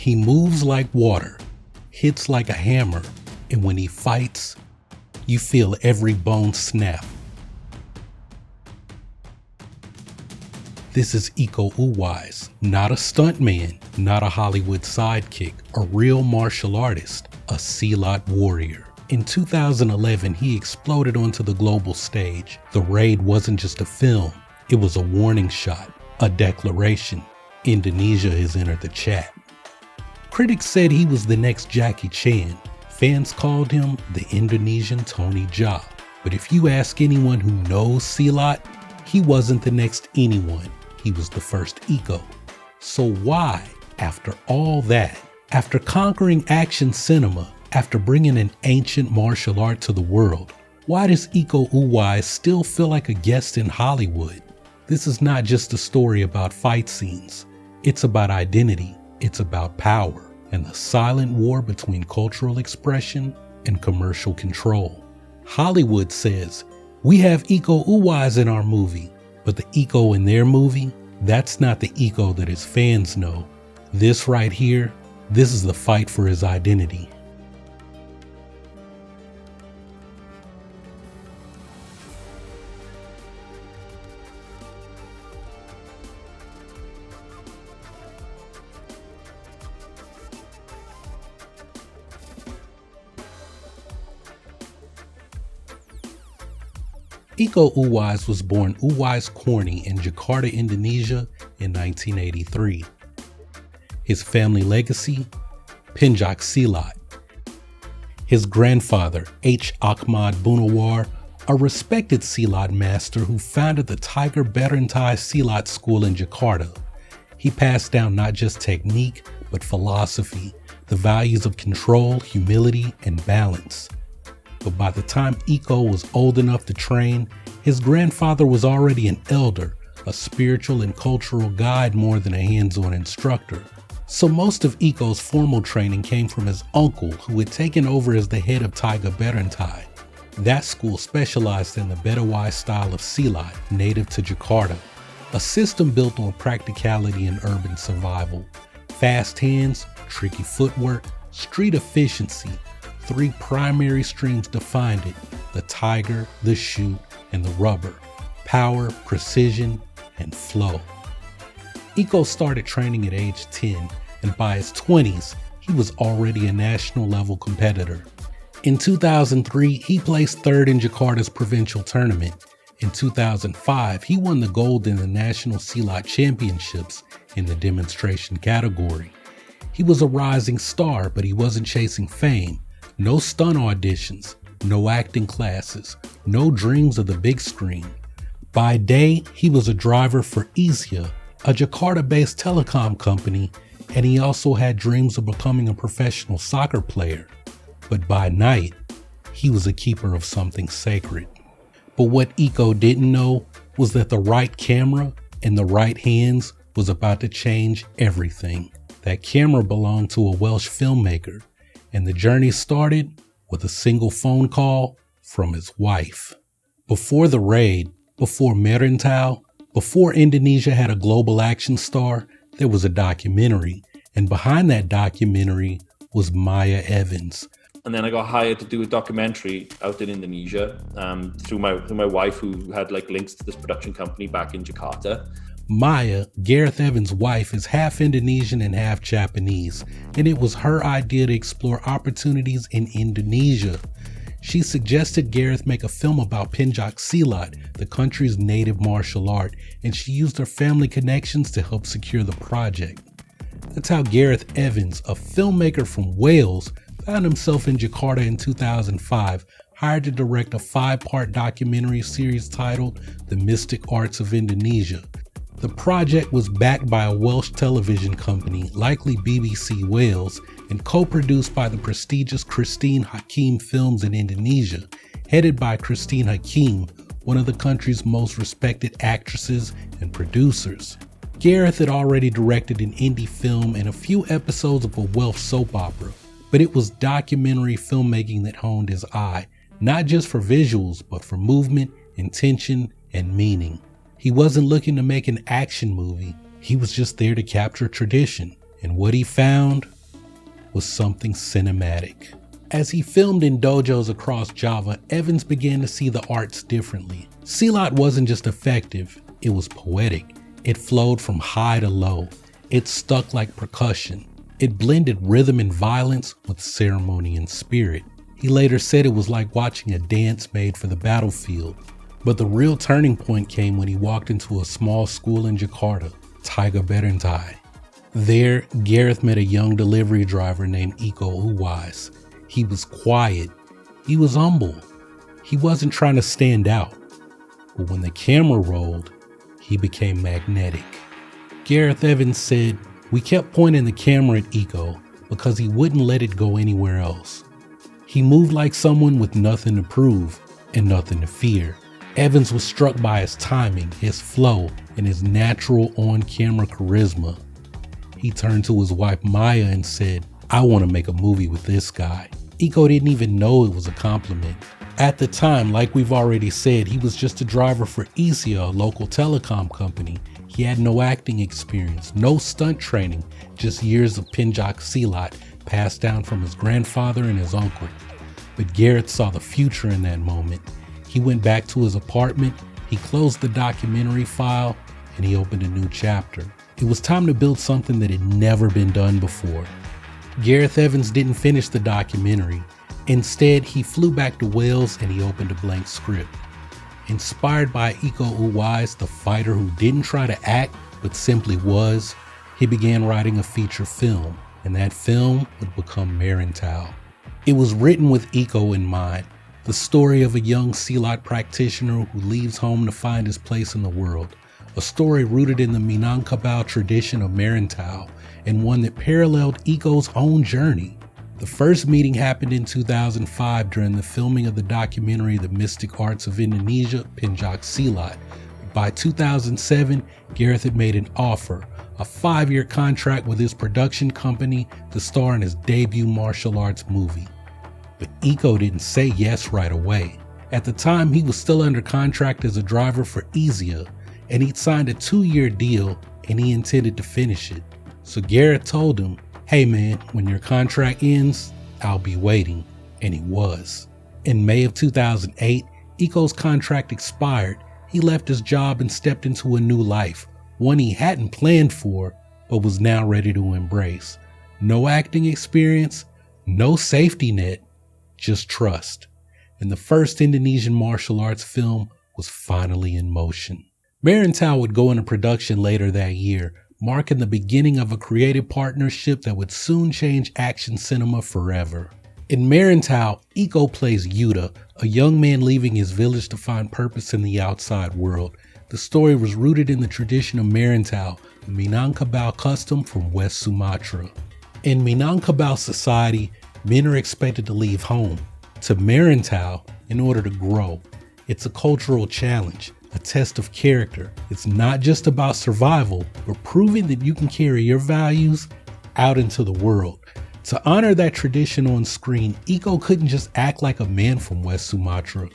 He moves like water, hits like a hammer, and when he fights, you feel every bone snap. This is Iko Uwais, not a stuntman, not a Hollywood sidekick, a real martial artist, a Silat warrior. In 2011, he exploded onto the global stage. The Raid wasn't just a film, it was a warning shot, a declaration. Indonesia has entered the chat. Critics said he was the next Jackie Chan. Fans called him the Indonesian Tony Jaa. But if you ask anyone who knows Silat, he wasn't the next anyone. He was the first Iko. So why, after all that, after conquering action cinema, after bringing an ancient martial art to the world, why does Iko Uwais still feel like a guest in Hollywood? This is not just a story about fight scenes. It's about identity. It's about power and the silent war between cultural expression and commercial control. Hollywood says, we have Iko Uwais in our movie, but the Iko in their movie, that's not the Iko that his fans know. This right here, this is the fight for his identity. Iko Uwais was born Owise Corny in Jakarta, Indonesia in 1983. His family legacy, Pencak Silat. His grandfather, H. Ahmad Bunawar, a respected Silat master who founded the Tiger Merantau Silat School in Jakarta. He passed down not just technique, but philosophy, the values of control, humility, and balance. But by the time Iko was old enough to train, his grandfather was already an elder, a spiritual and cultural guide more than a hands-on instructor. So most of Iko's formal training came from his uncle, who had taken over as the head of Tiger Merantau. That school specialized in the Betawi style of Silat, native to Jakarta, a system built on practicality and urban survival. Fast hands, tricky footwork, street efficiency. Three primary streams defined it: the tiger, the shoot, and the rubber. Power, precision, and flow. Iko started training at age 10, and by his 20s, he was already a national level competitor. In 2003, he placed third in Jakarta's provincial tournament. In 2005, he won the gold in the National Silat Championships in the demonstration category. He was a rising star, but he wasn't chasing fame. No stunt auditions, no acting classes, no dreams of the big screen. By day, he was a driver for Asia, a Jakarta-based telecom company, and he also had dreams of becoming a professional soccer player. But by night, he was a keeper of something sacred. But what Iko didn't know was that the right camera in the right hands was about to change everything. That camera belonged to a Welsh filmmaker, and the journey started with a single phone call from his wife. Before the Raid, before Merantau, before Indonesia had a global action star, there was a documentary, and behind that documentary was Maya Evans. And then I got hired to do a documentary out in Indonesia through my wife, who had links to this production company back in Jakarta. Maya, Gareth Evans' wife, is half Indonesian and half Japanese, and it was her idea to explore opportunities in Indonesia. She suggested Gareth make a film about Pencak Silat, the country's native martial art, and she used her family connections to help secure the project. That's how Gareth Evans, a filmmaker from Wales, found himself in Jakarta in 2005, hired to direct a 5-part documentary series titled The Mystic Arts of Indonesia. The project was backed by a Welsh television company, likely BBC Wales, and co-produced by the prestigious Christine Hakim Films in Indonesia, headed by Christine Hakim, one of the country's most respected actresses and producers. Gareth had already directed an indie film and a few episodes of a Welsh soap opera, but it was documentary filmmaking that honed his eye, not just for visuals, but for movement, intention, and meaning. He wasn't looking to make an action movie, he was just there to capture tradition. And what he found was something cinematic. As he filmed in dojos across Java, Evans began to see the arts differently. Silat wasn't just effective, it was poetic. It flowed from high to low. It stuck like percussion. It blended rhythm and violence with ceremony and spirit. He later said it was like watching a dance made for the battlefield. But the real turning point came when he walked into a small school in Jakarta, Tiga Merantau. There, Gareth met a young delivery driver named Iko Uwais. He was quiet. He was humble. He wasn't trying to stand out. But when the camera rolled, he became magnetic. Gareth Evans said, "We kept pointing the camera at Iko because he wouldn't let it go anywhere else. He moved like someone with nothing to prove and nothing to fear." Evans was struck by his timing, his flow, and his natural on-camera charisma. He turned to his wife Maya and said, "I want to make a movie with this guy." Iko didn't even know it was a compliment. At the time, like we've already said, he was just a driver for Isia, a local telecom company. He had no acting experience, no stunt training, just years of Pencak Silat passed down from his grandfather and his uncle. But Gareth saw the future in that moment. He went back to his apartment, he closed the documentary file, and he opened a new chapter. It was time to build something that had never been done before. Gareth Evans didn't finish the documentary. Instead, he flew back to Wales and he opened a blank script. Inspired by Iko Uwais, the fighter who didn't try to act but simply was, he began writing a feature film, and that film would become Merantau. It was written with Iko in mind, the story of a young Silat practitioner who leaves home to find his place in the world, a story rooted in the Minangkabau tradition of Merantau, and one that paralleled Iko's own journey. The first meeting happened in 2005 during the filming of the documentary The Mystic Arts of Indonesia, Pencak Silat. By 2007, Gareth had made an offer, a 5-year contract with his production company to star in his debut martial arts movie. But Iko didn't say yes right away. At the time, he was still under contract as a driver for Isia, and he'd signed a 2-year deal and he intended to finish it. So Gareth told him, "Hey man, when your contract ends, I'll be waiting." And he was. In May of 2008, Iko's contract expired. He left his job and stepped into a new life, one he hadn't planned for, but was now ready to embrace. No acting experience, no safety net, just trust. And the first Indonesian martial arts film was finally in motion. Merantau would go into production later that year, marking the beginning of a creative partnership that would soon change action cinema forever. In Merantau, Iko plays Yuda, a young man leaving his village to find purpose in the outside world. The story was rooted in the tradition of Merantau, a Minangkabau custom from West Sumatra. In Minangkabau society, men are expected to leave home to Merantau in order to grow. It's a cultural challenge, a test of character. It's not just about survival, but proving that you can carry your values out into the world. To honor that tradition on screen, Iko couldn't just act like a man from West Sumatra.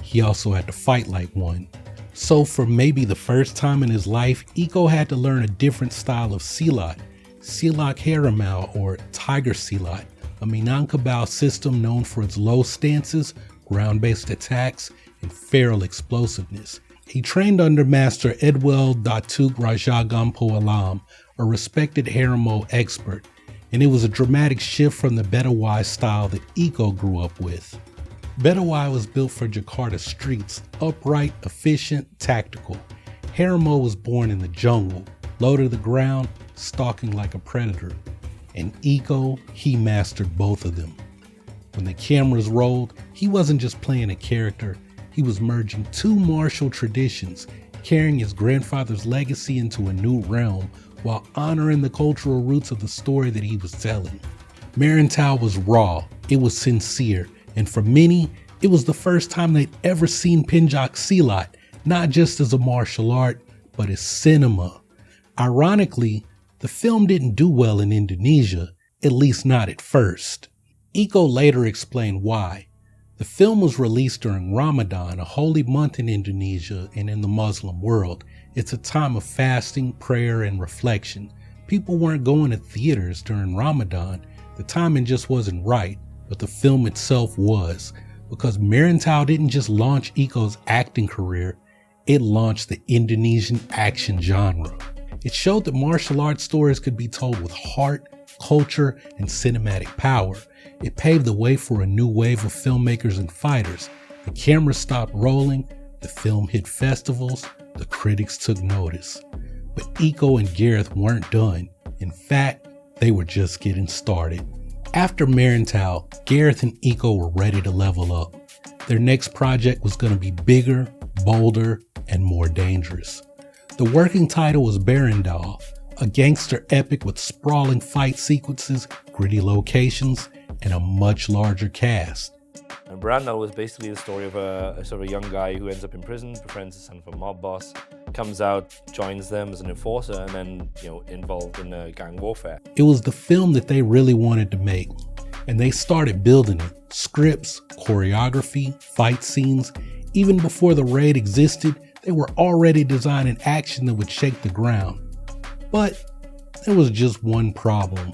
He also had to fight like one. So for maybe the first time in his life, Iko had to learn a different style of Silat, Silat Harimau or Tiger Silat, a Minangkabau system known for its low stances, ground-based attacks, and feral explosiveness. He trained under Master Edwel Datuk Raja Gampo Alam, a respected Harimau expert, and it was a dramatic shift from the Betawi style that Iko grew up with. Betawi was built for Jakarta streets, upright, efficient, tactical. Harimau was born in the jungle, low to the ground, stalking like a predator. And Iko, he mastered both of them. When the cameras rolled, he wasn't just playing a character, he was merging two martial traditions, carrying his grandfather's legacy into a new realm while honoring the cultural roots of the story that he was telling. Merantau was raw, it was sincere, and for many, it was the first time they'd ever seen Pencak Silat, not just as a martial art, but as cinema. Ironically, the film didn't do well in Indonesia, at least not at first. Iko later explained why. The film was released during Ramadan, a holy month in Indonesia and in the Muslim world. It's a time of fasting, prayer, and reflection. People weren't going to theaters during Ramadan. The timing just wasn't right, but the film itself was, because Merantau didn't just launch Iko's acting career, it launched the Indonesian action genre. It showed that martial arts stories could be told with heart, culture, and cinematic power. It paved the way for a new wave of filmmakers and fighters. The camera stopped rolling, the film hit festivals, the critics took notice. But Iko and Gareth weren't done. In fact, they were just getting started. After Merantau, Gareth and Iko were ready to level up. Their next project was going to be bigger, bolder, and more dangerous. The working title was Goldenbell, a gangster epic with sprawling fight sequences, gritty locations, and a much larger cast. And Merantau was basically the story of a sort of young guy who ends up in prison, befriends the son of a mob boss, comes out, joins them as an enforcer, and then, involved in gang warfare. It was the film that they really wanted to make, and they started building it. Scripts, choreography, fight scenes. Even before the raid existed, they were already designing action that would shake the ground. But there was just one problem.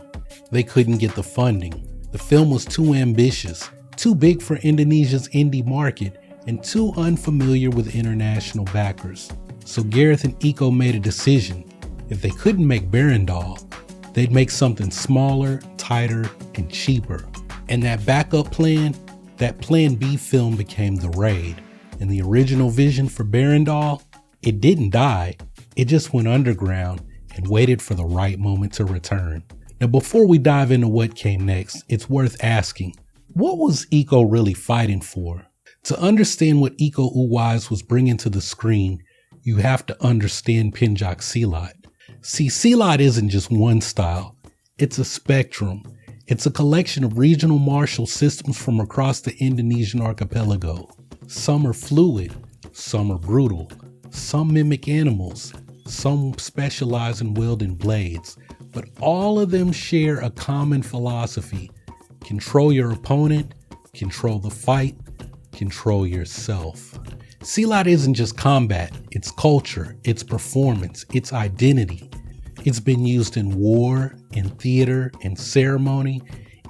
They couldn't get the funding. The film was too ambitious, too big for Indonesia's indie market, and too unfamiliar with international backers. So Gareth and Iko made a decision. If they couldn't make Goldenbell, they'd make something smaller, tighter, and cheaper. And that backup plan, that Plan B film became The Raid. And the original vision for Goldenbell, it didn't die. It just went underground and waited for the right moment to return. Now, before we dive into what came next, it's worth asking, what was Iko really fighting for? To understand what Iko Uwais was bringing to the screen, you have to understand Pencak Silat. See, Silat isn't just one style. It's a spectrum. It's a collection of regional martial systems from across the Indonesian archipelago. Some are fluid, some are brutal, some mimic animals, some specialize in wielding blades, but all of them share a common philosophy. Control your opponent, control the fight, control yourself. Silat isn't just combat, it's culture, it's performance, it's identity. It's been used in war, in theater, in ceremony,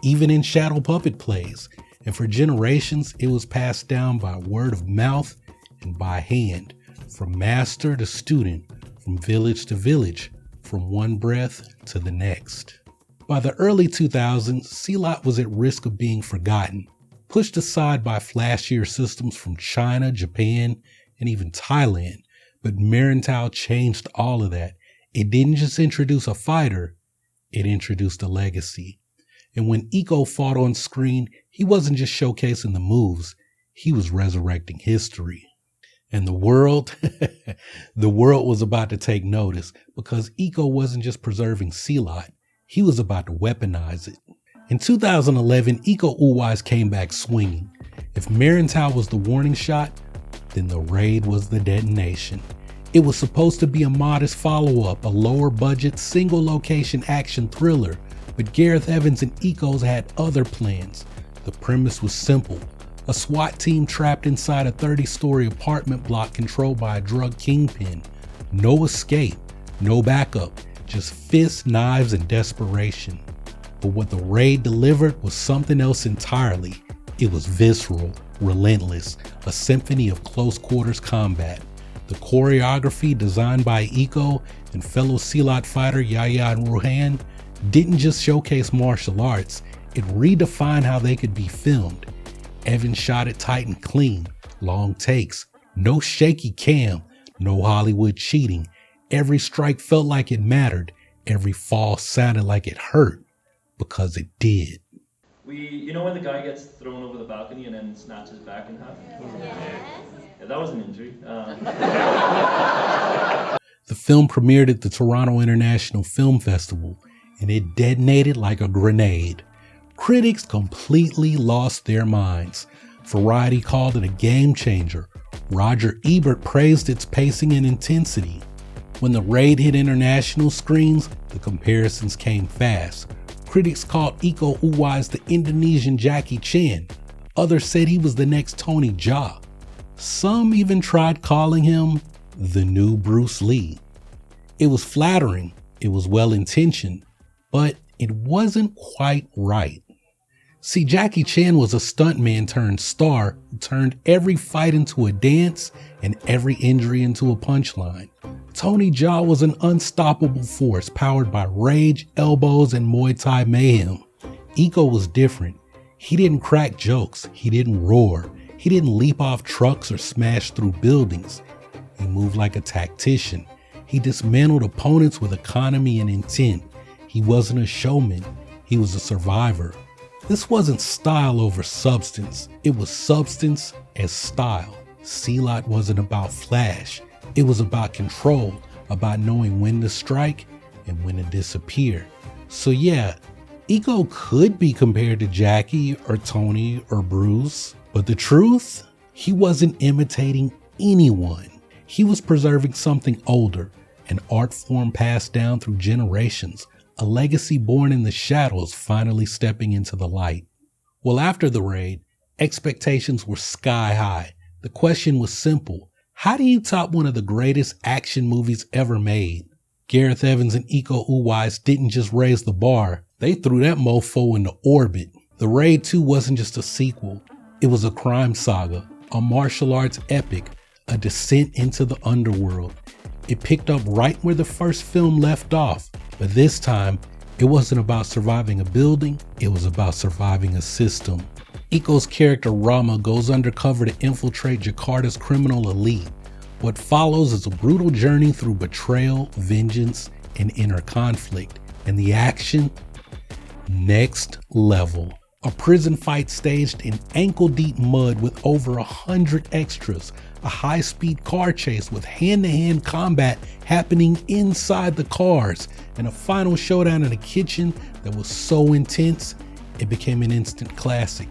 even in shadow puppet plays. And for generations, it was passed down by word of mouth and by hand, from master to student, from village to village, from one breath to the next. By the early 2000s, Silat was at risk of being forgotten, pushed aside by flashier systems from China, Japan, and even Thailand. But Merantau changed all of that. It didn't just introduce a fighter, it introduced a legacy. And when Iko fought on screen, he wasn't just showcasing the moves, he was resurrecting history. And the world was about to take notice, because Iko wasn't just preserving Silat, he was about to weaponize it. In 2011, Iko Uwais came back swinging. If Merantau was the warning shot, then The Raid was the detonation. It was supposed to be a modest follow-up, a lower budget, single location action thriller, but Gareth Evans and Iko's had other plans. The premise was simple. A SWAT team trapped inside a 30-story apartment block controlled by a drug kingpin. No escape, no backup, just fists, knives, and desperation. But what The Raid delivered was something else entirely. It was visceral, relentless, a symphony of close quarters combat. The choreography, designed by Iko and fellow Silat fighter Yaya and Ruhan, didn't just showcase martial arts, it redefined how they could be filmed. Evans shot it tight and clean, long takes, no shaky cam, no Hollywood cheating. Every strike felt like it mattered, every fall sounded like it hurt, because it did. You know when the guy gets thrown over the balcony and then snatches back in half? Yeah, that was an injury. The film premiered at the Toronto International Film Festival, and it detonated like a grenade. Critics completely lost their minds. Variety called it a game changer. Roger Ebert praised its pacing and intensity. When The Raid hit international screens, the comparisons came fast. Critics called Iko Uwais the Indonesian Jackie Chan. Others said he was the next Tony Jaa. Some even tried calling him the new Bruce Lee. It was flattering, it was well-intentioned, but it wasn't quite right. See, Jackie Chan was a stuntman turned star who turned every fight into a dance and every injury into a punchline. Tony Jaa was an unstoppable force powered by rage, elbows, and Muay Thai mayhem. Iko was different. He didn't crack jokes. He didn't roar. He didn't leap off trucks or smash through buildings. He moved like a tactician. He dismantled opponents with economy and intent. He wasn't a showman. He was a survivor. This wasn't style over substance. It was substance as style. Silat wasn't about flash. It was about control, about knowing when to strike and when to disappear. So yeah, Iko could be compared to Jackie or Tony or Bruce, but the truth, he wasn't imitating anyone. He was preserving something older, an art form passed down through generations, a legacy born in the shadows finally stepping into the light. Well, after the raid, expectations were sky high. The question was simple. How do you top one of the greatest action movies ever made? Gareth Evans and Iko Uwais didn't just raise the bar, they threw that mofo into orbit. The Raid 2 wasn't just a sequel, it was a crime saga, a martial arts epic, a descent into the underworld. It picked up right where the first film left off, but this time, it wasn't about surviving a building, it was about surviving a system. Iko's character Rama goes undercover to infiltrate Jakarta's criminal elite. What follows is a brutal journey through betrayal, vengeance, and inner conflict. And the action? Next level. A prison fight staged in ankle-deep mud with over 100 extras. A high-speed car chase with hand-to-hand combat happening inside the cars. And a final showdown in a kitchen that was so intense, it became an instant classic.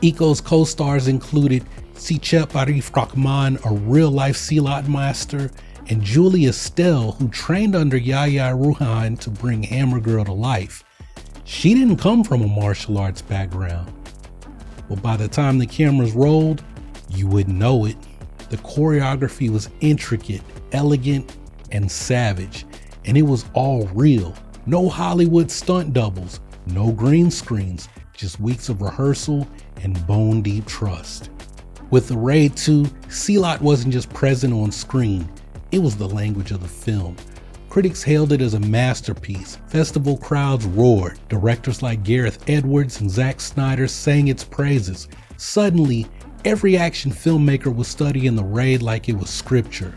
Iko's co-stars included Sicep Arif Rahman, a real-life Silat master, and Julia Estelle, who trained under Yahya Ruhan to bring Hammer Girl to life. She didn't come from a martial arts background. But by the time the cameras rolled, you wouldn't know it. The choreography was intricate, elegant, and savage, and it was all real. No Hollywood stunt doubles, no green screens, just weeks of rehearsal and bone-deep trust. With the Raid 2, Silat wasn't just present on screen, it was the language of the film. Critics hailed it as a masterpiece. Festival crowds roared. Directors like Gareth Edwards and Zack Snyder sang its praises. Suddenly, every action filmmaker was studying the Raid like it was scripture.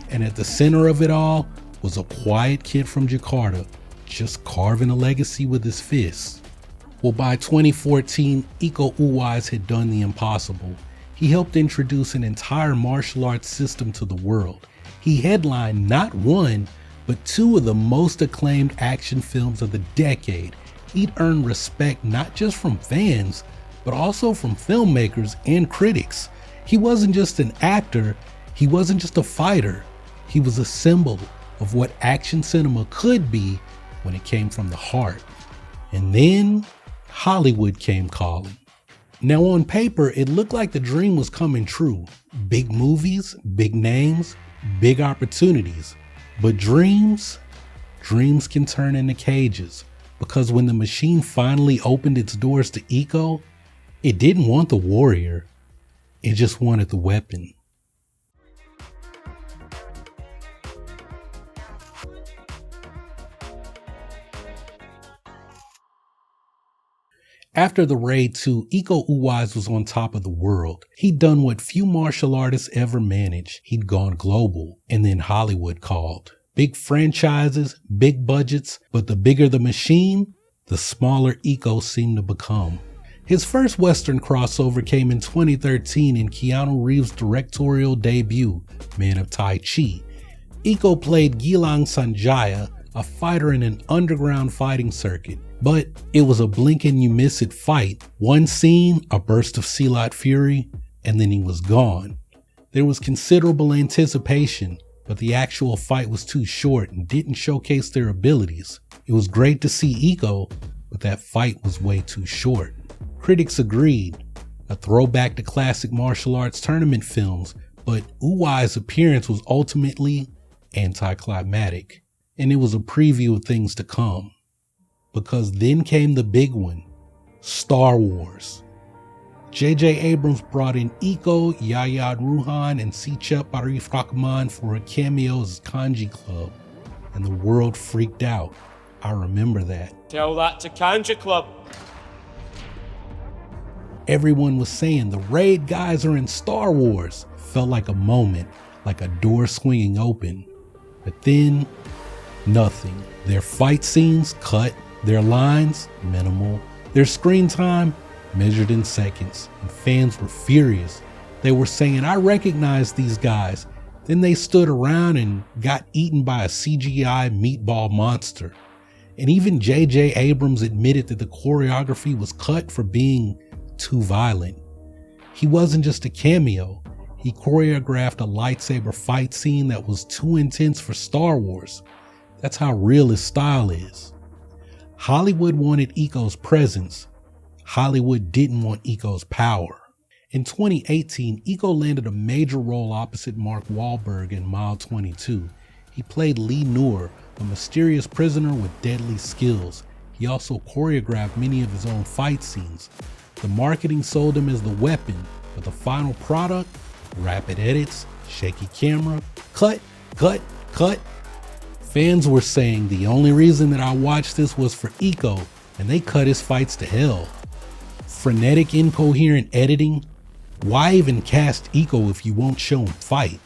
And at the center of it all was a quiet kid from Jakarta, just carving a legacy with his fists. Well, by 2014, Iko Uwais had done the impossible. He helped introduce an entire martial arts system to the world. He headlined not one, but two of the most acclaimed action films of the decade. He'd earned respect not just from fans, but also from filmmakers and critics. He wasn't just an actor, he wasn't just a fighter. He was a symbol of what action cinema could be when it came from the heart. And then Hollywood came calling. Now on paper, it looked like the dream was coming true. Big movies, big names, big opportunities. But dreams can turn into cages. Because when the machine finally opened its doors to Iko, it didn't want the warrior. It just wanted the weapon. After the Raid 2, Iko Uwais was on top of the world. He'd done what few martial artists ever managed. He'd gone global, and then Hollywood called. Big franchises, big budgets, but the bigger the machine, the smaller Iko seemed to become. His first Western crossover came in 2013 in Keanu Reeves' directorial debut, Man of Tai Chi. Iko played Gilang Sanjaya, a fighter in an underground fighting circuit. But it was a blink and you miss it fight. One scene, a burst of Silat fury, and then he was gone. There was considerable anticipation, but the actual fight was too short and didn't showcase their abilities. It was great to see Iko, but that fight was way too short. Critics agreed. A throwback to classic martial arts tournament films, but Uwais' appearance was ultimately anticlimactic, and it was a preview of things to come. because then came the big one, Star Wars. J.J. Abrams brought in Iko, Yahya Ruhan, and Sicep Arif Rahman for a cameo as Kanji Club, and the world freaked out. I remember that. Tell that to Kanji Club. Everyone was saying the Raid guys are in Star Wars. Felt like a moment, like a door swinging open. But then, nothing. Their fight scenes cut, their lines minimal, their screen time measured in seconds, and fans were furious. They were saying, I recognize these guys. Then they stood around and got eaten by a CGI meatball monster. And even J.J. Abrams admitted that the choreography was cut for being too violent. He wasn't just a cameo. He choreographed a lightsaber fight scene that was too intense for Star Wars. That's how real his style is. Hollywood wanted Iko's presence. Hollywood didn't want Iko's power. In 2018, Iko landed a major role opposite Mark Wahlberg in Mile 22. He played Lee Noor, a mysterious prisoner with deadly skills. He also choreographed many of his own fight scenes. The marketing sold him as the weapon, but the final product, rapid edits, shaky camera, cut. Fans were saying the only reason that I watched this was for Iko, and they cut his fights to hell. Frenetic, incoherent editing. Why even cast Iko if you won't show him fight?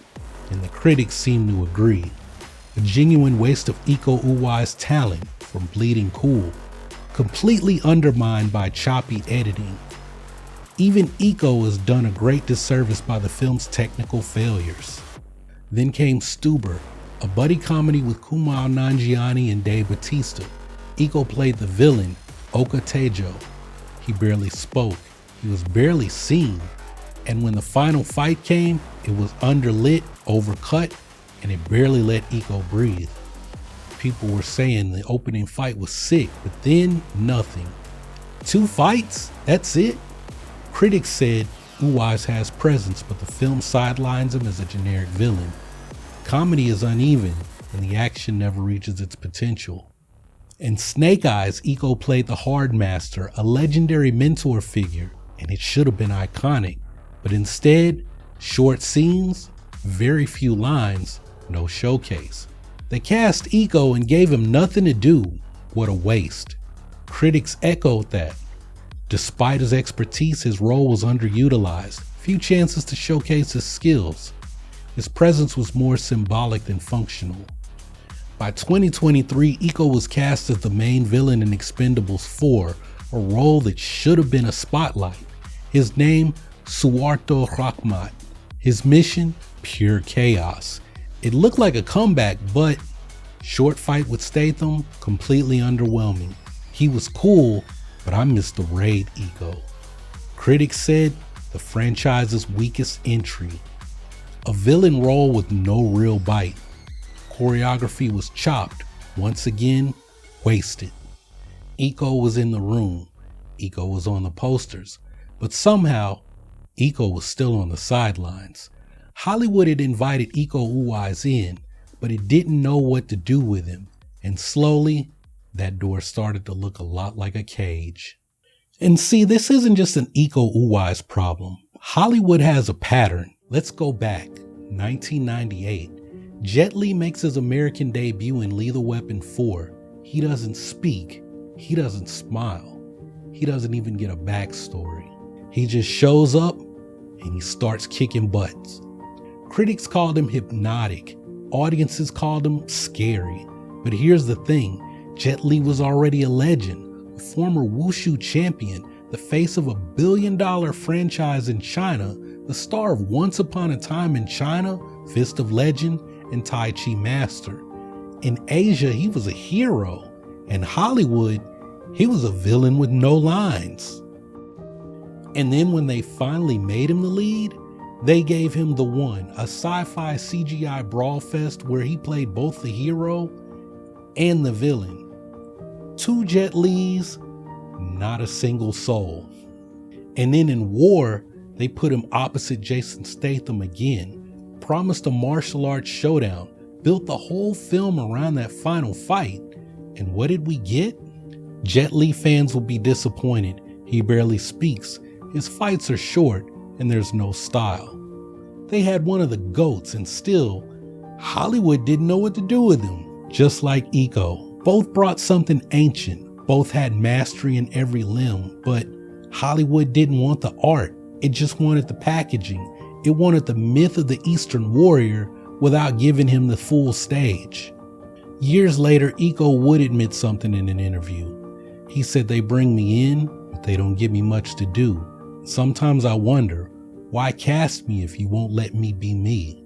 And the critics seem to agree. A genuine waste of Iko Uwais' talent from Bleeding Cool, completely undermined by choppy editing. Even Iko has done a great disservice by the film's technical failures. Then came Stuber, a buddy comedy with Kumail Nanjiani and Dave Bautista. Iko played the villain, Oka Tejo. He barely spoke, he was barely seen, and when the final fight came, it was underlit, overcut, and it barely let Iko breathe. People were saying the opening fight was sick, but then nothing. 2 fights? That's it? Critics said Uwais has presence, but the film sidelines him as a generic villain. Comedy is uneven, and the action never reaches its potential. In Snake Eyes, Iko played the Hard Master, a legendary mentor figure, and it should have been iconic. But instead, short scenes, very few lines, no showcase. They cast Iko and gave him nothing to do. What a waste. Critics echoed that. Despite his expertise, his role was underutilized. Few chances to showcase his skills. His presence was more symbolic than functional. By 2023, Iko was cast as the main villain in Expendables 4, a role that should have been a spotlight. His name, Suharto Rahmat. His mission, pure chaos. It looked like a comeback, but short fight with Statham, completely underwhelming. He was cool, but I missed the Raid Iko. Critics said the franchise's weakest entry. A villain role with no real bite. Choreography was chopped, once again, wasted. Iko was in the room, Iko was on the posters, but somehow, Iko was still on the sidelines. Hollywood had invited Iko Uwais in, but it didn't know what to do with him, and slowly, that door started to look a lot like a cage. And see, this isn't just an Iko Uwais problem. Hollywood has a pattern. Let's go back, 1998. Jet Li makes his American debut in Lethal Weapon 4. He doesn't speak. He doesn't smile. He doesn't even get a backstory. He just shows up and he starts kicking butts. Critics called him hypnotic. Audiences called him scary. But here's the thing. Jet Li was already a legend, a former wushu champion, the face of $1 billion franchise in China, the star of Once Upon a Time in China, Fist of Legend, and Tai Chi Master. In Asia, he was a hero. In Hollywood, he was a villain with no lines. And then when they finally made him the lead, they gave him The One, a sci-fi CGI brawl fest where he played both the hero and the villain. 2 Jet Lis, not a single soul. And then in War, they put him opposite Jason Statham again, promised a martial arts showdown, built the whole film around that final fight, and what did we get? Jet Li fans will be disappointed. He barely speaks, his fights are short, and there's no style. They had one of the GOATs, and still, Hollywood didn't know what to do with him. Just like Iko, both brought something ancient, both had mastery in every limb, but Hollywood didn't want the art, it just wanted the packaging. It wanted the myth of the Eastern warrior without giving him the full stage. Years later, Iko would admit something in an interview. He said, "They bring me in, but they don't give me much to do. Sometimes I wonder, why cast me if you won't let me be me?"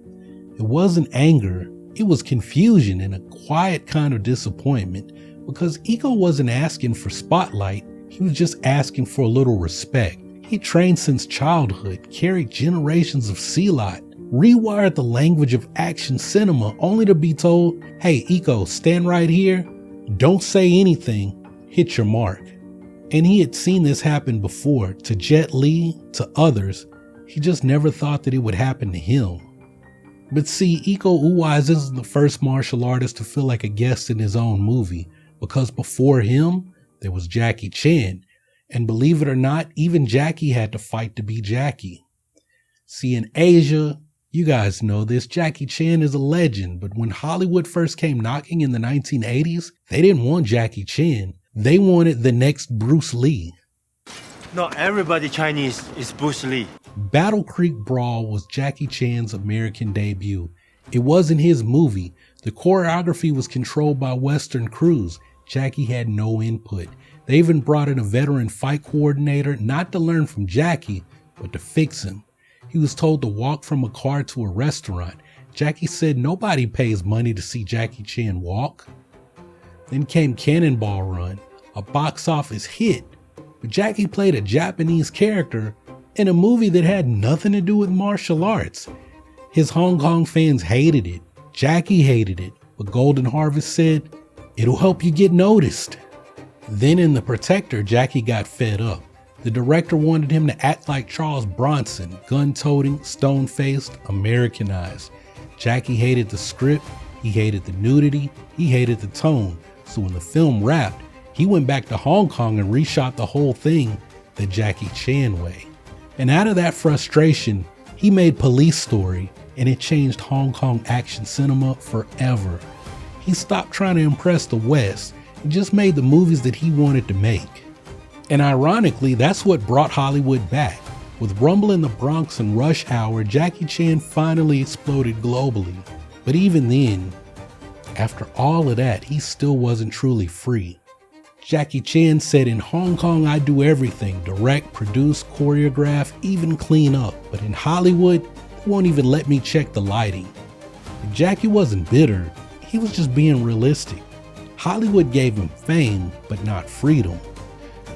It wasn't anger, it was confusion and a quiet kind of disappointment, because Iko wasn't asking for spotlight, he was just asking for a little respect. He trained since childhood, carried generations of silat, rewired the language of action cinema, only to be told, "Hey Iko, stand right here, don't say anything, hit your mark." And he had seen this happen before, to Jet Li, to others. He just never thought that it would happen to him. But see, Iko Uwais isn't the first martial artist to feel like a guest in his own movie, because before him, there was Jackie Chan. And believe it or not, even Jackie had to fight to be Jackie. See, in Asia, you guys know this, Jackie Chan is a legend, but when Hollywood first came knocking in the 1980s, they didn't want Jackie Chan. They wanted the next Bruce Lee. Not everybody Chinese is Bruce Lee. Battle Creek Brawl was Jackie Chan's American debut. It wasn't his movie. The choreography was controlled by Western crews. Jackie had no input. They even brought in a veteran fight coordinator, not to learn from Jackie, but to fix him. He was told to walk from a car to a restaurant. Jackie said nobody pays money to see Jackie Chan walk. Then came Cannonball Run, a box office hit, but Jackie played a Japanese character in a movie that had nothing to do with martial arts. His Hong Kong fans hated it. Jackie hated it, but Golden Harvest said, "It'll help you get noticed." Then in The Protector, Jackie got fed up. The director wanted him to act like Charles Bronson, gun-toting, stone-faced, Americanized. Jackie hated the script, he hated the nudity, he hated the tone. So when the film wrapped, he went back to Hong Kong and reshot the whole thing the Jackie Chan way. And out of that frustration, he made Police Story, and it changed Hong Kong action cinema forever. He stopped trying to impress the West and just made the movies that he wanted to make. And ironically, that's what brought Hollywood back. With Rumble in the Bronx and Rush Hour, Jackie Chan finally exploded globally. But even then, after all of that, he still wasn't truly free. Jackie Chan said, "In Hong Kong, I do everything, direct, produce, choreograph, even clean up. But in Hollywood, they won't even let me check the lighting." And Jackie wasn't bitter, he was just being realistic. Hollywood gave him fame, but not freedom.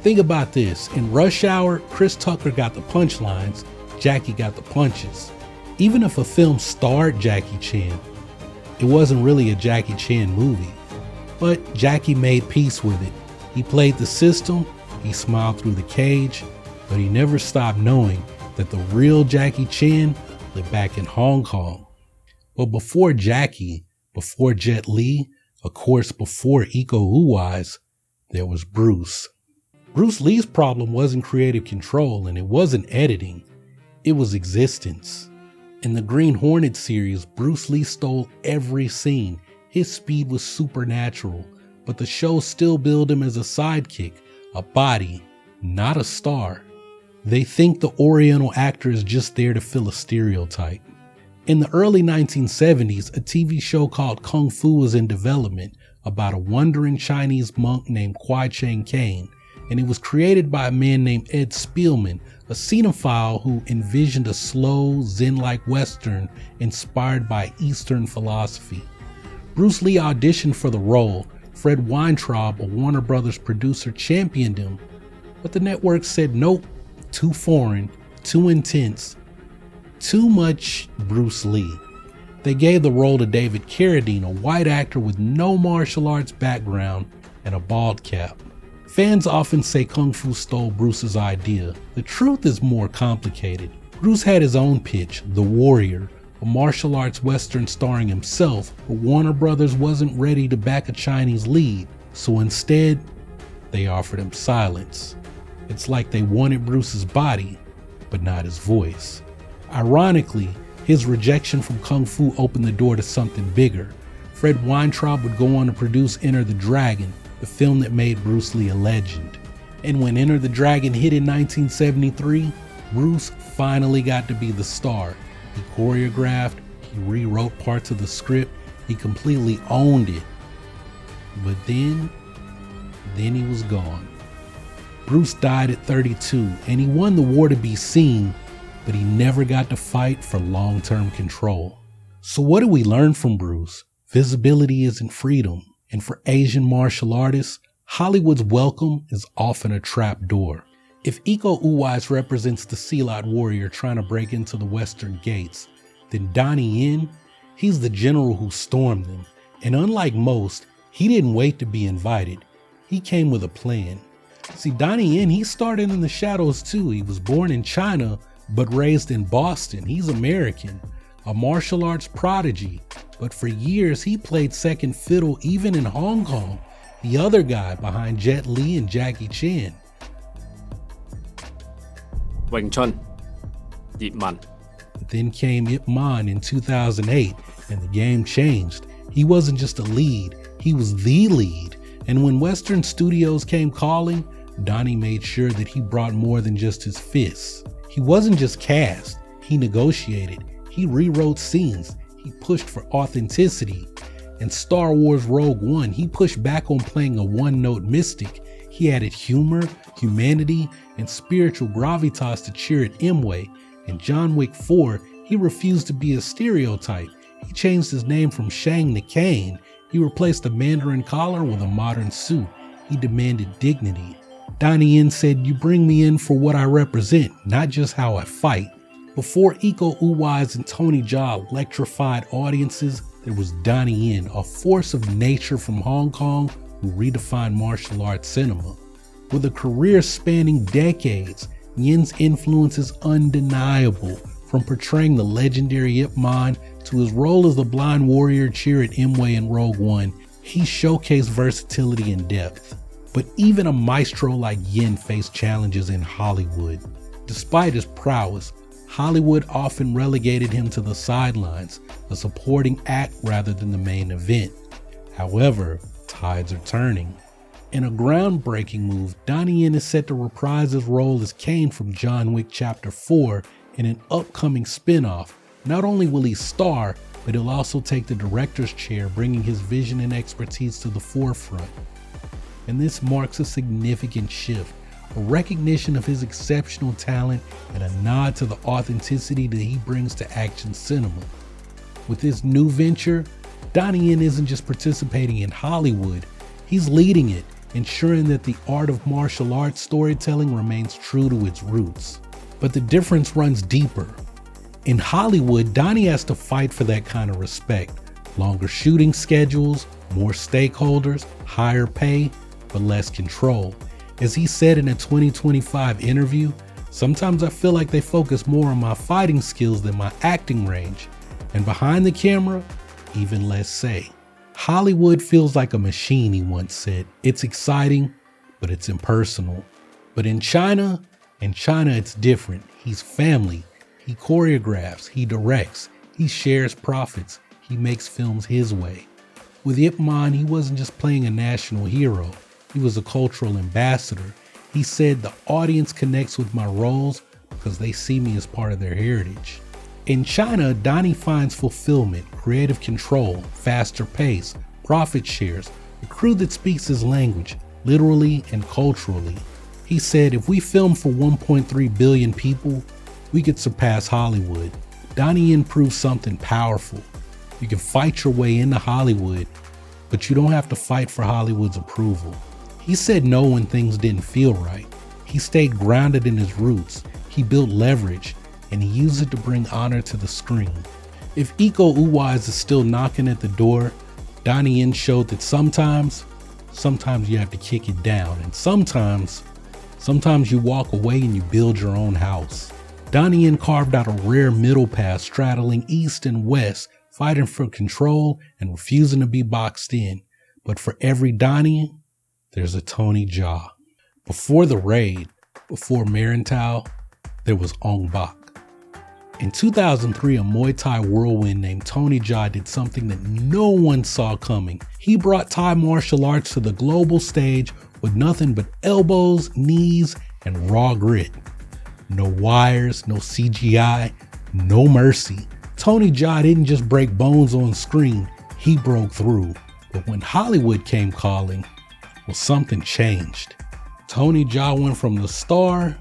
Think about this, in Rush Hour, Chris Tucker got the punchlines, Jackie got the punches. Even if a film starred Jackie Chan, it wasn't really a Jackie Chan movie. But Jackie made peace with it. He played the system, he smiled through the cage, but he never stopped knowing that the real Jackie Chan lived back in Hong Kong. But before Jackie, before Jet Li, of course before Iko Uwais, there was Bruce. Bruce Lee's problem wasn't creative control and it wasn't editing, it was existence. In the Green Hornet series, Bruce Lee stole every scene. His speed was supernatural, but the show still billed him as a sidekick, a body, not a star. They think the Oriental actor is just there to fill a stereotype. In the early 1970s, a TV show called Kung Fu was in development about a wandering Chinese monk named Kwai Chang Caine, and it was created by a man named Ed Spielman, a cinephile who envisioned a slow, Zen-like Western inspired by Eastern philosophy. Bruce Lee auditioned for the role. Fred Weintraub, a Warner Brothers producer, championed him, but the network said nope, too foreign, too intense, too much Bruce Lee. They gave the role to David Carradine, a white actor with no martial arts background and a bald cap. Fans often say Kung Fu stole Bruce's idea. The truth is more complicated. Bruce had his own pitch, The Warrior, a martial arts western starring himself, but Warner Brothers wasn't ready to back a Chinese lead, so instead, they offered him silence. It's like they wanted Bruce's body, but not his voice. Ironically, his rejection from Kung Fu opened the door to something bigger. Fred Weintraub would go on to produce Enter the Dragon, the film that made Bruce Lee a legend. And when Enter the Dragon hit in 1973, Bruce finally got to be the star. He choreographed, he rewrote parts of the script, he completely owned it. But then he was gone. Bruce died at 32, and he won the war to be seen, but he never got to fight for long-term control. So what do we learn from Bruce? Visibility isn't freedom, and for Asian martial artists, Hollywood's welcome is often a trap door. If Iko Uwais represents the Silat warrior trying to break into the western gates, then Donnie Yen, he's the general who stormed them. And unlike most, he didn't wait to be invited. He came with a plan. See, Donnie Yen, he started in the shadows too. He was born in China, but raised in Boston. He's American, a martial arts prodigy. But for years, he played second fiddle even in Hong Kong, the other guy behind Jet Li and Jackie Chan. Wing Chun, Ip Man. Then came Ip Man in 2008, and the game changed. He wasn't just a lead, he was the lead. And when Western studios came calling, Donnie made sure that he brought more than just his fists. He wasn't just cast, he negotiated, he rewrote scenes, he pushed for authenticity. In Star Wars Rogue One, he pushed back on playing a one-note mystic. He added humor, humanity, and spiritual gravitas to Chirrut Imwe. In John Wick 4, he refused to be a stereotype. He changed his name from Shang to Kane. He replaced a Mandarin collar with a modern suit. He demanded dignity. Donnie Yen said, "You bring me in for what I represent, not just how I fight." Before Iko Uwais and Tony Jaa electrified audiences, there was Donnie Yen, a force of nature from Hong Kong who redefined martial arts cinema. With a career spanning decades, Yen's influence is undeniable, from portraying the legendary Ip Man to his role as the blind warrior Chirrut Imwe in Rogue One. He showcased versatility and depth. But even a maestro like Yen faced challenges in Hollywood. Despite his prowess, Hollywood often relegated him to the sidelines, a supporting act rather than the main event. However, tides are turning. In a groundbreaking move, Donnie Yen is set to reprise his role as Kane from John Wick Chapter 4 in an upcoming spin-off. Not only will he star, but he'll also take the director's chair, bringing his vision and expertise to the forefront. And this marks a significant shift, a recognition of his exceptional talent and a nod to the authenticity that he brings to action cinema. With this new venture, Donnie Yen isn't just participating in Hollywood, he's leading it, ensuring that the art of martial arts storytelling remains true to its roots. But the difference runs deeper. In Hollywood, Donnie has to fight for that kind of respect. Longer shooting schedules, more stakeholders, higher pay, but less control. As he said in a 2025 interview, "Sometimes I feel like they focus more on my fighting skills than my acting range. And behind the camera, even less say." Hollywood feels like a machine, he once said. It's exciting, but it's impersonal. But in China it's different. He's family. He choreographs, he directs, he shares profits, he makes films his way. With Ip Man, he wasn't just playing a national hero. He was a cultural ambassador. He said, "The audience connects with my roles because they see me as part of their heritage." In China, Donnie finds fulfillment, creative control, faster pace, profit shares, a crew that speaks his language, literally and culturally. He said, "If we film for 1.3 billion people, we could surpass Hollywood." Donnie Yen proves something powerful. You can fight your way into Hollywood, but you don't have to fight for Hollywood's approval. He said no when things didn't feel right. He stayed grounded in his roots. He built leverage, and he used it to bring honor to the screen. If Iko Uwais is still knocking at the door, Donnie Yen showed that sometimes you have to kick it down, and sometimes you walk away and you build your own house. Donnie Yen carved out a rare middle path straddling east and west, fighting for control and refusing to be boxed in. But for every Donnie, there's a Tony Jaa. Before the raid, before Merantau, there was Ong Bak. In 2003, a Muay Thai whirlwind named Tony Jaa did something that no one saw coming. He brought Thai martial arts to the global stage with nothing but elbows, knees, and raw grit. No wires, no CGI, no mercy. Tony Jaa didn't just break bones on screen, he broke through. But when Hollywood came calling, well, something changed. Tony Jaa went from the star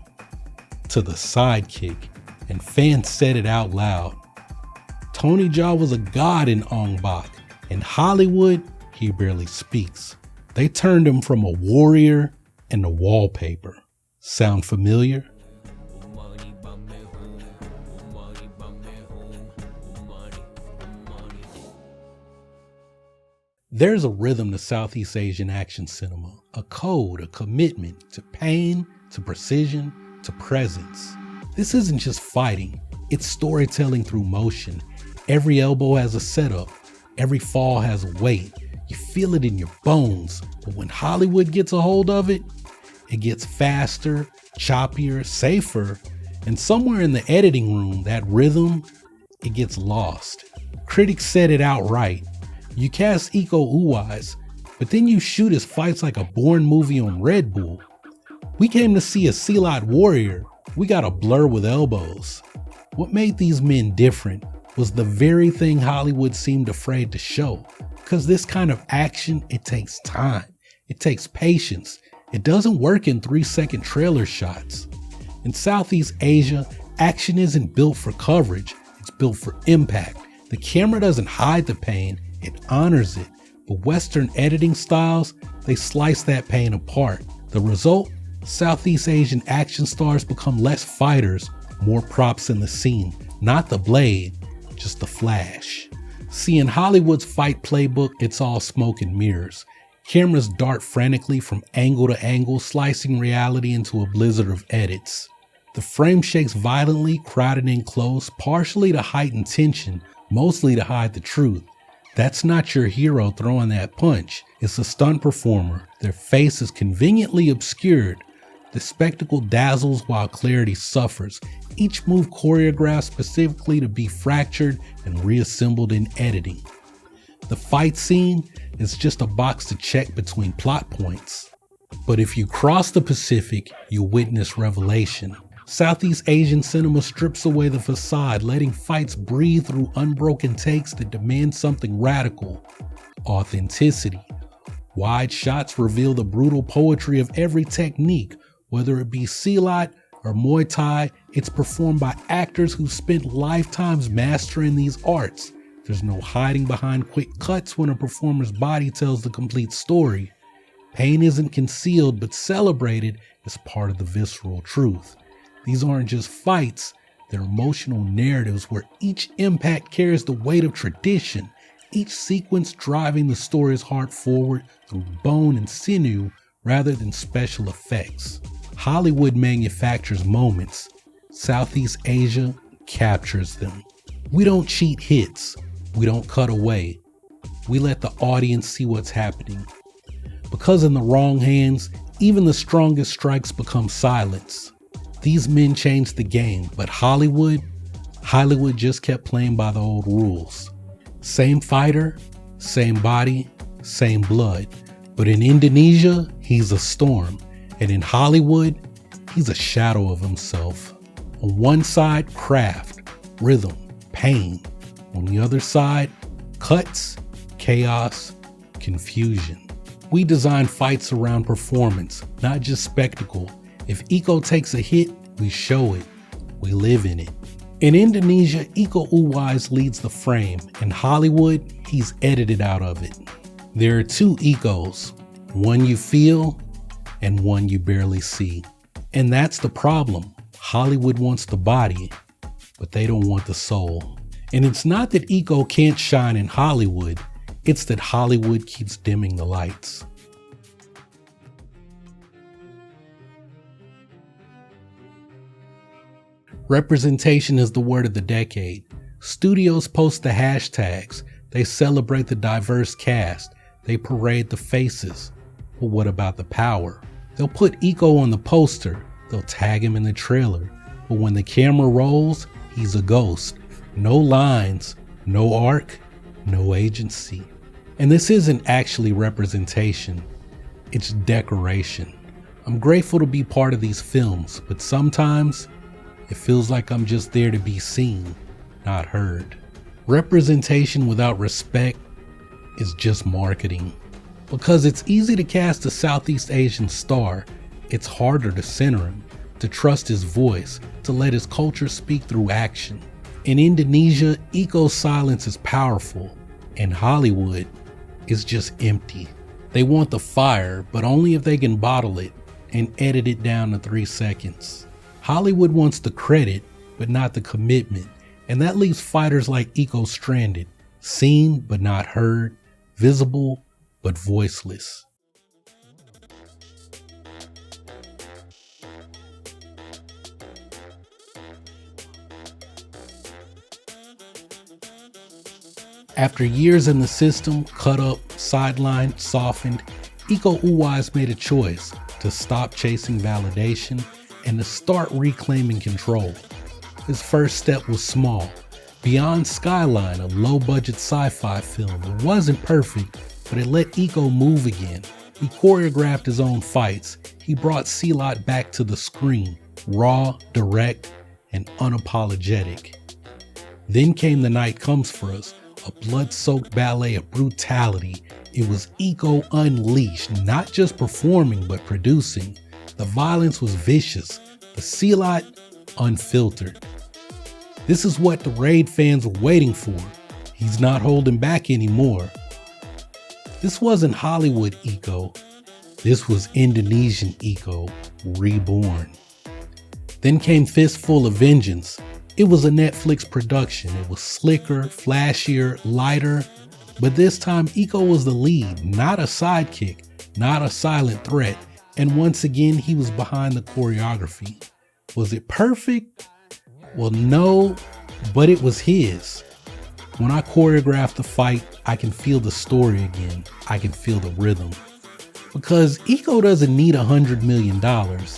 to the sidekick, and fans said it out loud. Tony Jaa was a god in Ong Bak. In Hollywood, he barely speaks. They turned him from a warrior into wallpaper. Sound familiar? There's a rhythm to Southeast Asian action cinema, a code, a commitment to pain, to precision, to presence. This isn't just fighting, it's storytelling through motion. Every elbow has a setup, every fall has a weight. You feel it in your bones, but when Hollywood gets a hold of it, it gets faster, choppier, safer, and somewhere in the editing room, that rhythm, it gets lost. Critics said it outright. You cast Iko Uwais, but then you shoot his fights like a Bourne movie on Red Bull. We came to see a Silat warrior. We got a blur with elbows. What made these men different was the very thing Hollywood seemed afraid to show. Because this kind of action, it takes time. It takes patience. It doesn't work in 3-second trailer shots. In Southeast Asia, action isn't built for coverage. It's built for impact. The camera doesn't hide the pain. It honors it. But Western editing styles, they slice that pain apart. The result? Southeast Asian action stars become less fighters, more props in the scene. Not the blade, just the flash. See, in Hollywood's fight playbook, it's all smoke and mirrors. Cameras dart frantically from angle to angle, slicing reality into a blizzard of edits. The frame shakes violently, crowded in close, partially to heighten tension, mostly to hide the truth. That's not your hero throwing that punch. It's a stunt performer. Their face is conveniently obscured. The spectacle dazzles while clarity suffers. Each move choreographed specifically to be fractured and reassembled in editing. The fight scene is just a box to check between plot points. But if you cross the Pacific, you witness revelation. Southeast Asian cinema strips away the facade, letting fights breathe through unbroken takes that demand something radical. Authenticity. Wide shots reveal the brutal poetry of every technique. Whether it be Silat or Muay Thai, it's performed by actors who spent lifetimes mastering these arts. There's no hiding behind quick cuts when a performer's body tells the complete story. Pain isn't concealed but celebrated as part of the visceral truth. These aren't just fights, they're emotional narratives where each impact carries the weight of tradition, each sequence driving the story's heart forward through bone and sinew rather than special effects. Hollywood manufactures moments. Southeast Asia captures them. We don't cheat hits. We don't cut away. We let the audience see what's happening. Because in the wrong hands, even the strongest strikes become silence. These men changed the game, but Hollywood just kept playing by the old rules. Same fighter, same body, same blood. But in Indonesia, he's a storm. And in Hollywood, he's a shadow of himself. On one side, craft, rhythm, pain. On the other side, cuts, chaos, confusion. We design fights around performance, not just spectacle. If Iko takes a hit, we show it. We live in it. In Indonesia, Iko Uwais leads the frame. In Hollywood, he's edited out of it. There are two Ikos, one you feel and one you barely see. And that's the problem. Hollywood wants the body, but they don't want the soul. And it's not that Iko can't shine in Hollywood, it's that Hollywood keeps dimming the lights. Representation is the word of the decade. Studios post the hashtags. They celebrate the diverse cast. They parade the faces. But what about the power? They'll put Iko on the poster, they'll tag him in the trailer, but when the camera rolls, he's a ghost. No lines, no arc, no agency. And this isn't actually representation, it's decoration. I'm grateful to be part of these films, but sometimes it feels like I'm just there to be seen, not heard. Representation without respect is just marketing. Because it's easy to cast a Southeast Asian star, it's harder to center him, to trust his voice, to let his culture speak through action. In Indonesia, Iko's silence is powerful, and Hollywood is just empty. They want the fire, but only if they can bottle it and edit it down to 3 seconds. Hollywood wants the credit, but not the commitment, and that leaves fighters like Iko stranded, seen but not heard, visible but voiceless. After years in the system, cut up, sidelined, softened, Iko Uwais made a choice to stop chasing validation and to start reclaiming control. His first step was small. Beyond Skyline, a low-budget sci-fi film, it wasn't perfect, but it let Iko move again. He choreographed his own fights. He brought Silat back to the screen, raw, direct, and unapologetic. Then came The Night Comes For Us, a blood-soaked ballet of brutality. It was Iko unleashed, not just performing, but producing. The violence was vicious, the Silat unfiltered. This is what the Raid fans were waiting for. He's not holding back anymore. This wasn't Hollywood Iko. This was Indonesian Iko, reborn. Then came Fistful of Vengeance. It was a Netflix production. It was slicker, flashier, lighter, but this time Iko was the lead, not a sidekick, not a silent threat, and once again he was behind the choreography. Was it perfect? Well, no, but it was his. When I choreograph the fight, I can feel the story again. I can feel the rhythm. Because Iko doesn't need $100 million.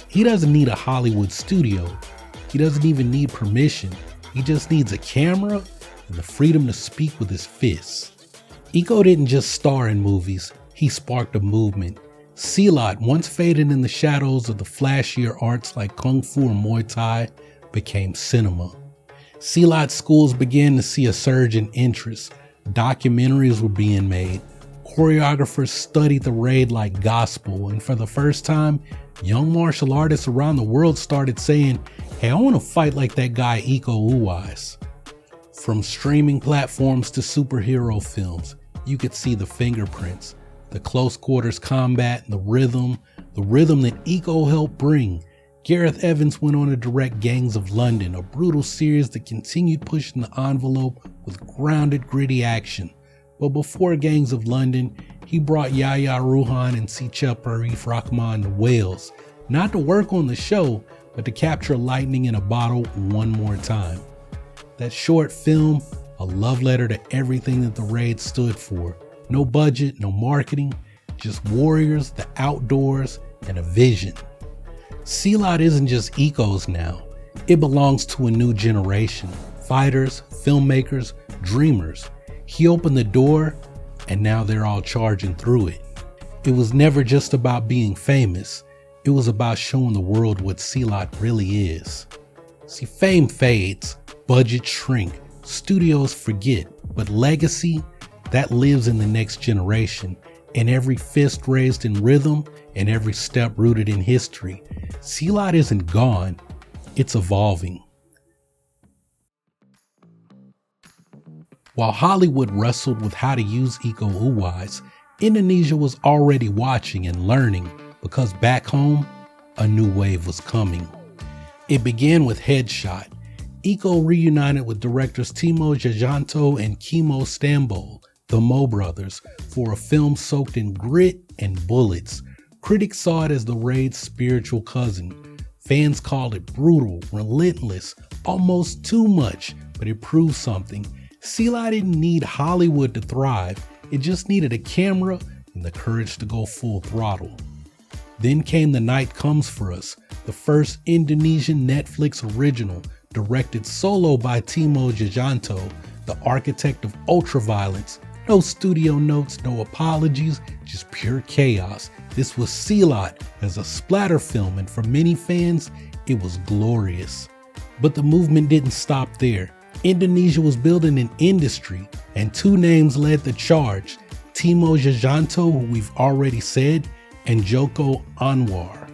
He doesn't need a Hollywood studio. He doesn't even need permission. He just needs a camera and the freedom to speak with his fists. Iko didn't just star in movies, he sparked a movement. Silat, once faded in the shadows of the flashier arts like Kung Fu and Muay Thai, became cinema. Silat schools began to see a surge in interest. Documentaries were being made. Choreographers studied the Raid like gospel, and for the first time, young martial artists around the world started saying, hey, I want to fight like that guy Iko Uwais. From streaming platforms to superhero films, you could see the fingerprints, the close quarters combat, the rhythm that Iko helped bring. Gareth Evans went on to direct Gangs of London, a brutal series that continued pushing the envelope with grounded, gritty action. But before Gangs of London, he brought Yahya Ruhan and Sicep Arif Rahman to Wales, not to work on the show, but to capture lightning in a bottle one more time. That short film, a love letter to everything that the Raid stood for. No budget, no marketing, just warriors, the outdoors, and a vision. Silat isn't just Iko's now. It belongs to a new generation. Fighters, filmmakers, dreamers. He opened the door, and now they're all charging through it. It was never just about being famous. It was about showing the world what Silat really is. See, fame fades, budgets shrink, studios forget, but legacy, that lives in the next generation, and every fist raised in rhythm, and every step rooted in history. Silat isn't gone, it's evolving. While Hollywood wrestled with how to use Iko Uwais, Indonesia was already watching and learning, because back home, a new wave was coming. It began with Headshot. Iko reunited with directors Timo Tjahjanto and Kimo Stambol, the Mo brothers, for a film soaked in grit and bullets. Critics saw it as the Raid's spiritual cousin. Fans called it brutal, relentless, almost too much, but it proved something. Silat didn't need Hollywood to thrive. It just needed a camera and the courage to go full throttle. Then came The Night Comes For Us, the first Indonesian Netflix original directed solo by Timo Tjahjanto, the architect of ultraviolence. No studio notes, no apologies, just pure chaos. This was Silat as a splatter film, and for many fans, it was glorious. But the movement didn't stop there. Indonesia was building an industry, and two names led the charge: Timo Tjahjanto, who we've already said, and Joko Anwar.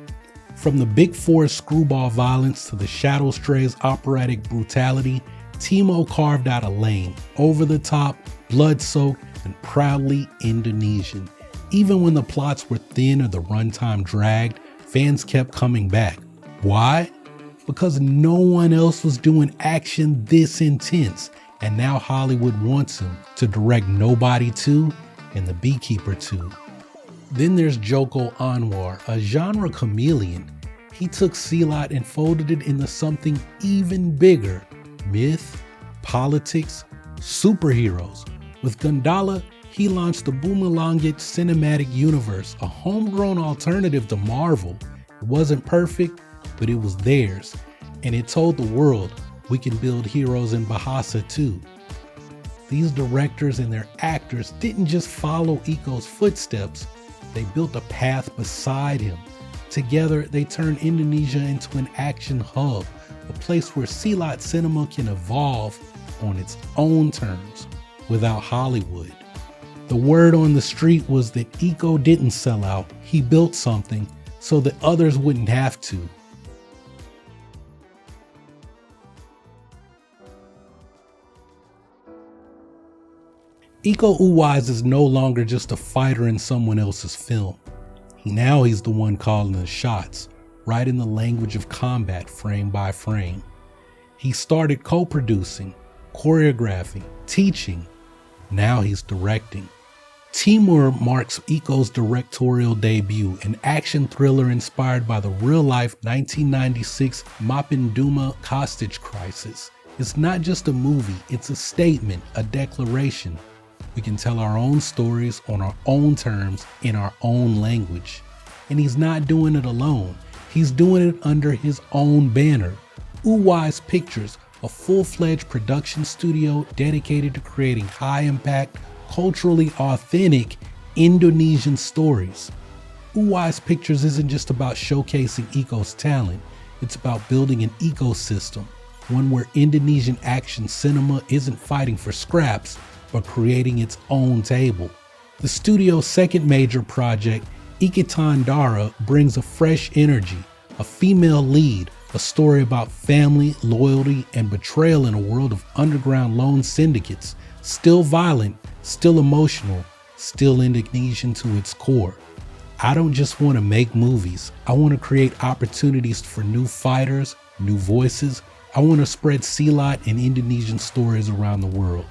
From the Big Four's screwball violence to the Shadow Stray's operatic brutality, Timo carved out a lane, over the top, blood-soaked, and proudly Indonesian. Even when the plots were thin or the runtime dragged, fans kept coming back. Why? Because no one else was doing action this intense, and now Hollywood wants him to direct Nobody 2 and The Beekeeper 2. Then there's Joko Anwar, a genre chameleon. He took Silat and folded it into something even bigger: myth, politics, superheroes. With Gundala, he launched the Bumilangit cinematic universe, a homegrown alternative to Marvel. It wasn't perfect, but it was theirs, and it told the world we can build heroes in Bahasa too. These directors and their actors didn't just follow Iko's footsteps, they built a path beside him. Together, they turned Indonesia into an action hub, a place where Silat cinema can evolve on its own terms, without Hollywood. The word on the street was that Iko didn't sell out. He built something so that others wouldn't have to. Iko Uwais is no longer just a fighter in someone else's film. Now he's the one calling the shots, writing the language of combat frame by frame. He started co-producing, choreographing, teaching. Now he's directing. TIMUR marks Iko's directorial debut, an action thriller inspired by the real-life 1996 Mapinduma hostage crisis. It's not just a movie, it's a statement, a declaration. We can tell our own stories on our own terms in our own language. And he's not doing it alone. He's doing it under his own banner. Owise Pictures, a full-fledged production studio dedicated to creating high-impact, culturally authentic Indonesian stories. Owise Pictures isn't just about showcasing Iko's talent. It's about building an ecosystem, one where Indonesian action cinema isn't fighting for scraps, but creating its own table. The studio's second major project, Ikatan Dara, brings a fresh energy, a female lead, a story about family, loyalty, and betrayal in a world of underground loan syndicates, still violent, still emotional, still Indonesian to its core. I don't just want to make movies. I want to create opportunities for new fighters, new voices. I want to spread Silat and Indonesian stories around the world.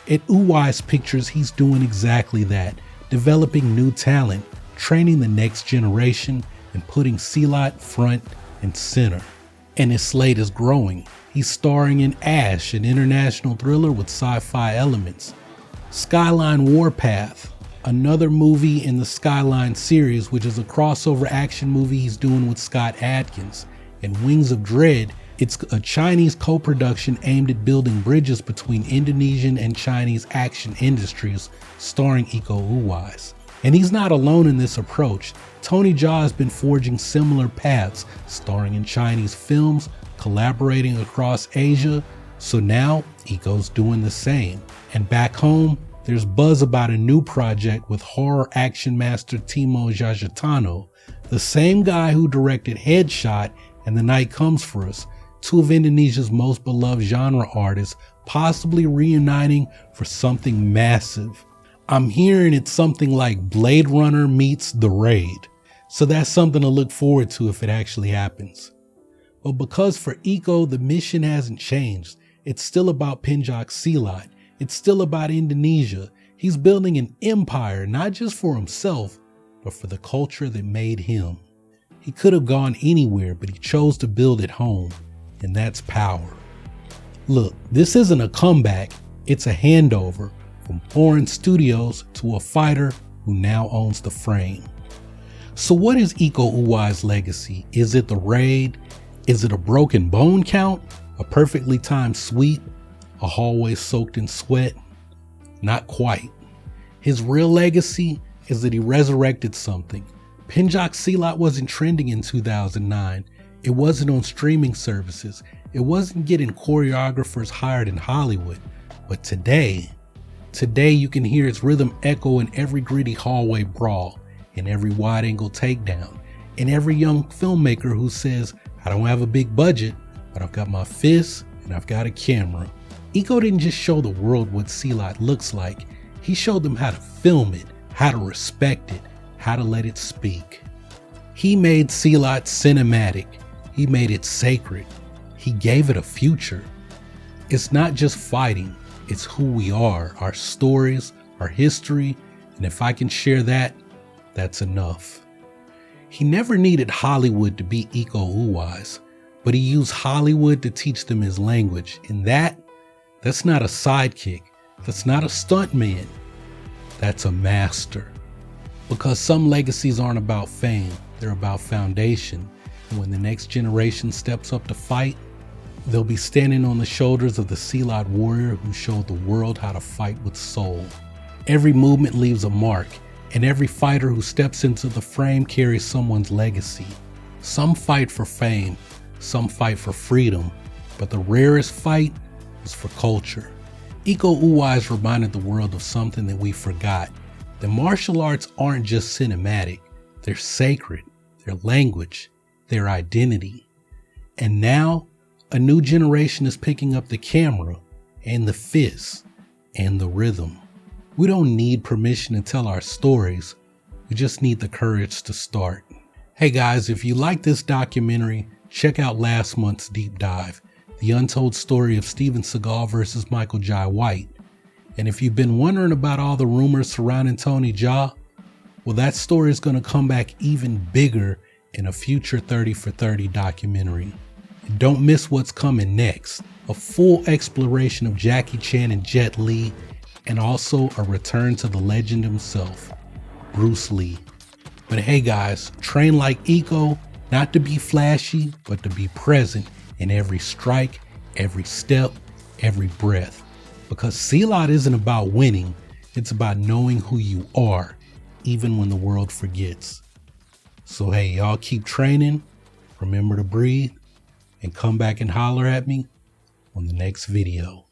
At Owise Pictures, he's doing exactly that, developing new talent, training the next generation, and putting Silat front and center. And his slate is growing. He's starring in Ash, an international thriller with sci-fi elements. Skyline Warpath, another movie in the Skyline series, which is a crossover action movie he's doing with Scott Adkins. And Wings of Dread, it's a Chinese co-production aimed at building bridges between Indonesian and Chinese action industries, starring Iko Uwais. And he's not alone in this approach. Tony Jaa has been forging similar paths, starring in Chinese films, collaborating across Asia. So now, Iko's doing the same. And back home, there's buzz about a new project with horror action master Timo Tjahjanto, the same guy who directed Headshot and The Night Comes For Us, two of Indonesia's most beloved genre artists, possibly reuniting for something massive. I'm hearing it's something like Blade Runner meets The Raid, so that's something to look forward to if it actually happens. But because for Iko, the mission hasn't changed. It's still about Pencak Silat. It's still about Indonesia. He's building an empire, not just for himself, but for the culture that made him. He could have gone anywhere, but he chose to build it home. And that's power. Look, this isn't a comeback, it's a handover from foreign studios to a fighter who now owns the frame. So what is Iko Uwais' legacy? Is it the raid? Is it a broken bone count? A perfectly timed sweep? A hallway soaked in sweat? Not quite. His real legacy is that he resurrected something. Pencak Silat wasn't trending in 2009. It wasn't on streaming services. It wasn't getting choreographers hired in Hollywood. But today you can hear its rhythm echo in every gritty hallway brawl, in every wide angle takedown, in every young filmmaker who says, I don't have a big budget, but I've got my fists and I've got a camera. Iko didn't just show the world what Silat looks like. He showed them how to film it, how to respect it, how to let it speak. He made Silat cinematic. He made it sacred. He gave it a future. It's not just fighting, it's who we are, our stories, our history, and if I can share that, that's enough. He never needed Hollywood to be Iko Uwais, but he used Hollywood to teach them his language, and that's not a sidekick, that's not a stuntman, that's a master. Because some legacies aren't about fame, they're about foundation, and when the next generation steps up to fight, they'll be standing on the shoulders of the Silat warrior who showed the world how to fight with soul. Every movement leaves a mark, and every fighter who steps into the frame carries someone's legacy. Some fight for fame, some fight for freedom, but the rarest fight is for culture. Iko Uwais reminded the world of something that we forgot. The martial arts aren't just cinematic, they're sacred, their language, their identity. And now, a new generation is picking up the camera and the fists and the rhythm. We don't need permission to tell our stories. We just need the courage to start. Hey guys, if you like this documentary, check out last month's deep dive, The Untold Story of Steven Seagal versus Michael Jai White. And if you've been wondering about all the rumors surrounding Tony Jaa, well, that story is going to come back even bigger in a future 30 for 30 documentary. And don't miss what's coming next, a full exploration of Jackie Chan and Jet Li, and also a return to the legend himself, Bruce Lee. But hey guys, train like Iko, not to be flashy, but to be present in every strike, every step, every breath. Because Silat isn't about winning, it's about knowing who you are, even when the world forgets. So hey, y'all keep training, remember to breathe, and come back and holler at me on the next video.